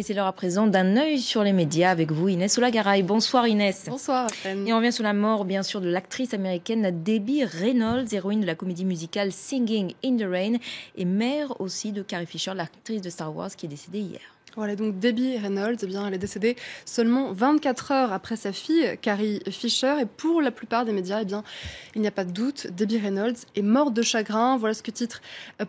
Et c'est l'heure à présent d'un œil sur les médias avec vous, Inès Olagaray. Bonsoir Inès. Bonsoir Anne. Et on revient sur la mort, bien sûr, de l'actrice américaine Debbie Reynolds, héroïne de la comédie musicale Singing in the Rain, et mère aussi de Carrie Fisher, l'actrice de Star Wars, qui est décédée hier. Voilà, donc Debbie Reynolds, elle est décédée seulement 24 heures après sa fille, Carrie Fisher. Et pour la plupart des médias, il n'y a pas de doute, Debbie Reynolds est morte de chagrin. Voilà ce que titre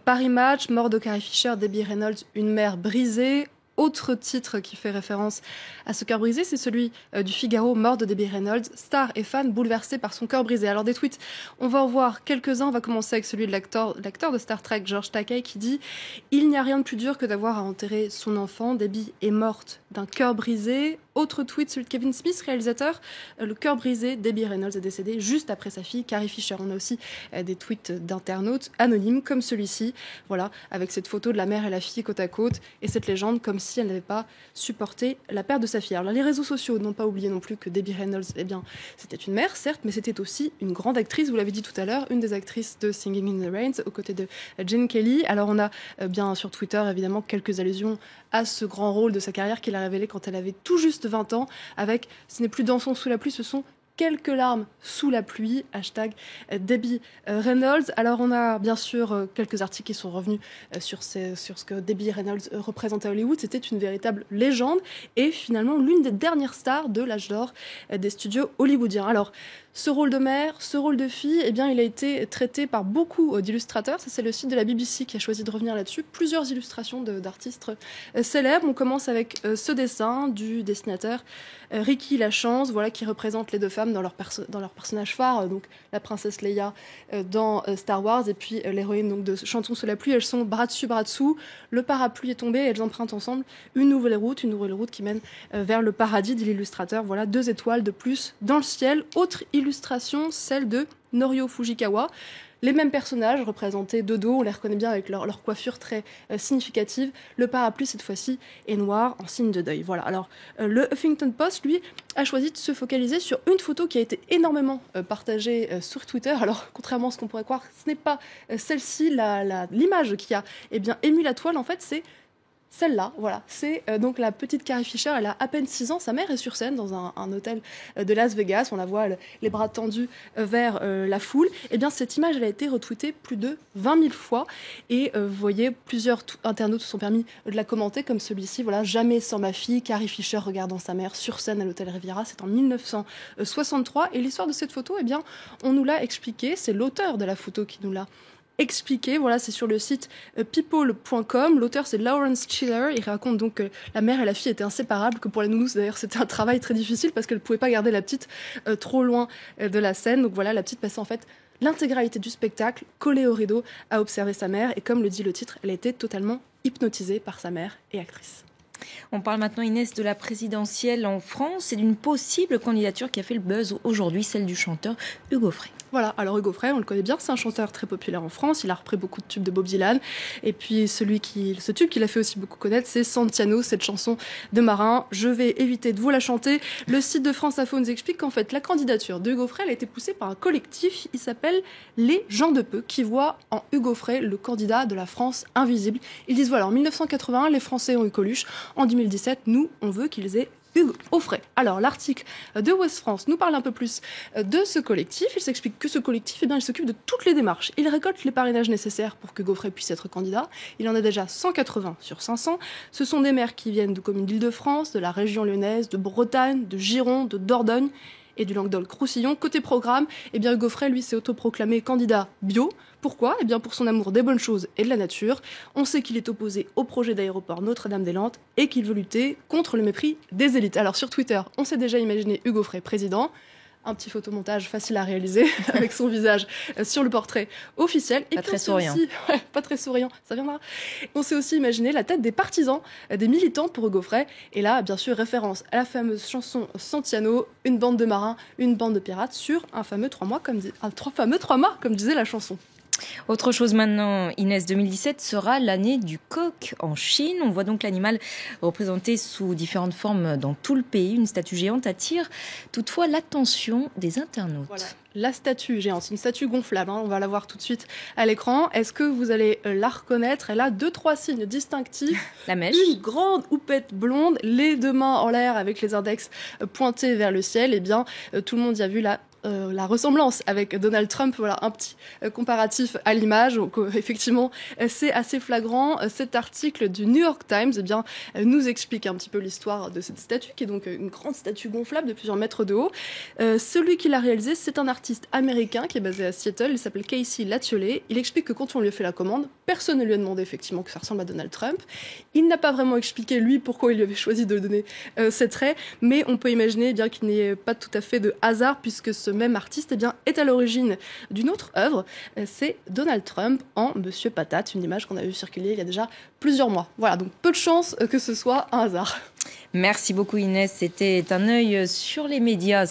Paris Match, mort de Carrie Fisher, Debbie Reynolds, une mère brisée. Autre titre qui fait référence à ce cœur brisé, c'est celui du Figaro, mort de Debbie Reynolds, star et fan bouleversés par son cœur brisé. Alors des tweets, on va en voir quelques-uns. On va commencer avec celui de l'acteur de Star Trek, George Takei, qui dit « Il n'y a rien de plus dur que d'avoir à enterrer son enfant. Debbie est morte d'un cœur brisé ». Autre tweet, celui de Kevin Smith, réalisateur, le cœur brisé, Debbie Reynolds est décédée juste après sa fille, Carrie Fisher. On a aussi des tweets d'internautes anonymes comme celui-ci, voilà, avec cette photo de la mère et la fille côte à côte, et cette légende comme si elle n'avait pas supporté la perte de sa fille. Alors les réseaux sociaux n'ont pas oublié non plus que Debbie Reynolds, c'était une mère, certes, mais c'était aussi une grande actrice, vous l'avez dit tout à l'heure, une des actrices de Singing in the Rain, aux côtés de Gene Kelly. Alors on a bien sur Twitter, évidemment, quelques allusions à ce grand rôle de sa carrière qu'il a révélé quand elle avait tout juste 20 ans, avec « Ce n'est plus dansons sous la pluie, ce sont quelques larmes sous la pluie », hashtag Debbie Reynolds. Alors on a bien sûr quelques articles qui sont revenus sur ce que Debbie Reynolds représentait à Hollywood. C'était une véritable légende et finalement l'une des dernières stars de l'âge d'or des studios hollywoodiens. Alors ce rôle de mère, ce rôle de fille, il a été traité par beaucoup d'illustrateurs. Ça, c'est le site de la BBC qui a choisi de revenir là-dessus. Plusieurs illustrations d'artistes célèbres. On commence avec ce dessin du dessinateur Ricky Lachance, voilà, qui représente les deux femmes dans leur personnage phare, donc la princesse Leia dans Star Wars, et puis l'héroïne donc, de Chantons sous la pluie. Elles sont bras dessus, bras dessous. Le parapluie est tombé et elles empruntent ensemble une nouvelle route qui mène vers le paradis, dit l'illustrateur. Voilà, 2 étoiles de plus dans le ciel. Autre illustration, celle de Norio Fujikawa. Les mêmes personnages représentés de dos, on les reconnaît bien avec leur coiffure très significative. Le parapluie, cette fois-ci, est noir en signe de deuil. Voilà. Alors, le Huffington Post, lui, a choisi de se focaliser sur une photo qui a été énormément partagée sur Twitter. Alors, contrairement à ce qu'on pourrait croire, ce n'est pas celle-ci, l'image qui a ému la toile. En fait, c'est celle-là, voilà, c'est donc la petite Carrie Fisher. Elle a à peine 6 ans, sa mère est sur scène dans un hôtel de Las Vegas, on la voit les bras tendus vers la foule. Et bien cette image, elle a été retweetée plus de 20 000 fois et vous voyez, plusieurs internautes se sont permis de la commenter comme celui-ci, voilà, jamais sans ma fille, Carrie Fisher regardant sa mère sur scène à l'hôtel Riviera, c'est en 1963 et l'histoire de cette photo, on nous l'a expliqué, c'est l'auteur de la photo qui nous l'a expliqué. Voilà, c'est sur le site people.com. L'auteur, c'est Lawrence Schiller. Il raconte donc que la mère et la fille étaient inséparables, que pour la nounou, d'ailleurs, c'était un travail très difficile parce qu'elle ne pouvait pas garder la petite trop loin de la scène. Donc voilà, la petite passait en fait l'intégralité du spectacle collée au rideau à observer sa mère. Et comme le dit le titre, elle a été totalement hypnotisée par sa mère et actrice. On parle maintenant, Inès, de la présidentielle en France et d'une possible candidature qui a fait le buzz aujourd'hui, celle du chanteur Hugo Frey. Voilà, alors Hugo Frey, on le connaît bien, c'est un chanteur très populaire en France, il a repris beaucoup de tubes de Bob Dylan, et puis ce tube qu'il a fait aussi beaucoup connaître, c'est Santiano, cette chanson de marin. Je vais éviter de vous la chanter. Le site de France Info nous explique qu'en fait, la candidature de Hugo Frey, elle a été poussée par un collectif, il s'appelle Les Gens de Peu, qui voient en Hugo Frey le candidat de la France invisible. Ils disent voilà, en 1981, les Français ont eu Coluche, en 2017, nous, on veut qu'ils aient Hugo Frey. Alors, l'article de Ouest France nous parle un peu plus de ce collectif. Il s'explique que ce collectif, il s'occupe de toutes les démarches. Il récolte les parrainages nécessaires pour que Hugo Frey puisse être candidat. Il en a déjà 180 sur 500. Ce sont des maires qui viennent de communes d'Île-de-France, de la région lyonnaise, de Bretagne, de Gironde, de Dordogne et du Languedoc-Roussillon. Côté programme, Hugo Frey, lui, s'est autoproclamé candidat bio. Pourquoi ? Pour son amour des bonnes choses et de la nature. On sait qu'il est opposé au projet d'aéroport Notre-Dame-des-Landes et qu'il veut lutter contre le mépris des élites. Alors sur Twitter, on s'est déjà imaginé Hugo Frey président. Un petit photomontage facile à réaliser avec son visage sur le portrait officiel. Et pas très souriant. Pas très souriant, ça viendra. On s'est aussi imaginé la tête des partisans, des militants pour Hugo Frey. Et là, bien sûr, référence à la fameuse chanson Santiano, une bande de marins, une bande de pirates sur un fameux 3 mâts, comme disait la chanson. Autre chose maintenant, Inès, 2017 sera l'année du coq en Chine. On voit donc l'animal représenté sous différentes formes dans tout le pays. Une statue géante attire toutefois l'attention des internautes. Voilà. La statue géante, c'est une statue gonflable, on va la voir tout de suite à l'écran. Est-ce que vous allez la reconnaître? Elle a 2-3 signes distinctifs. La mèche. Une grande houppette blonde, les deux mains en l'air avec les index pointés vers le ciel. Eh bien, tout le monde y a vu la ressemblance avec Donald Trump. Voilà un petit comparatif à l'image. Donc, effectivement, c'est assez flagrant. Cet article du New York Times nous explique un petit peu l'histoire de cette statue, qui est donc une grande statue gonflable de plusieurs mètres de haut. Celui qui l'a réalisé, c'est un artiste américain qui est basé à Seattle. Il s'appelle Casey Lattiolé. Il explique que quand on lui a fait la commande, personne ne lui a demandé effectivement que ça ressemble à Donald Trump. Il n'a pas vraiment expliqué, lui, pourquoi il lui avait choisi de donner ces traits, mais on peut imaginer bien qu'il n'y ait pas tout à fait de hasard, puisque ce même artiste est à l'origine d'une autre œuvre. C'est Donald Trump en Monsieur Patate, une image qu'on a vue circuler il y a déjà plusieurs mois. Voilà, donc peu de chance que ce soit un hasard. Merci beaucoup Inès, c'était un œil sur les médias.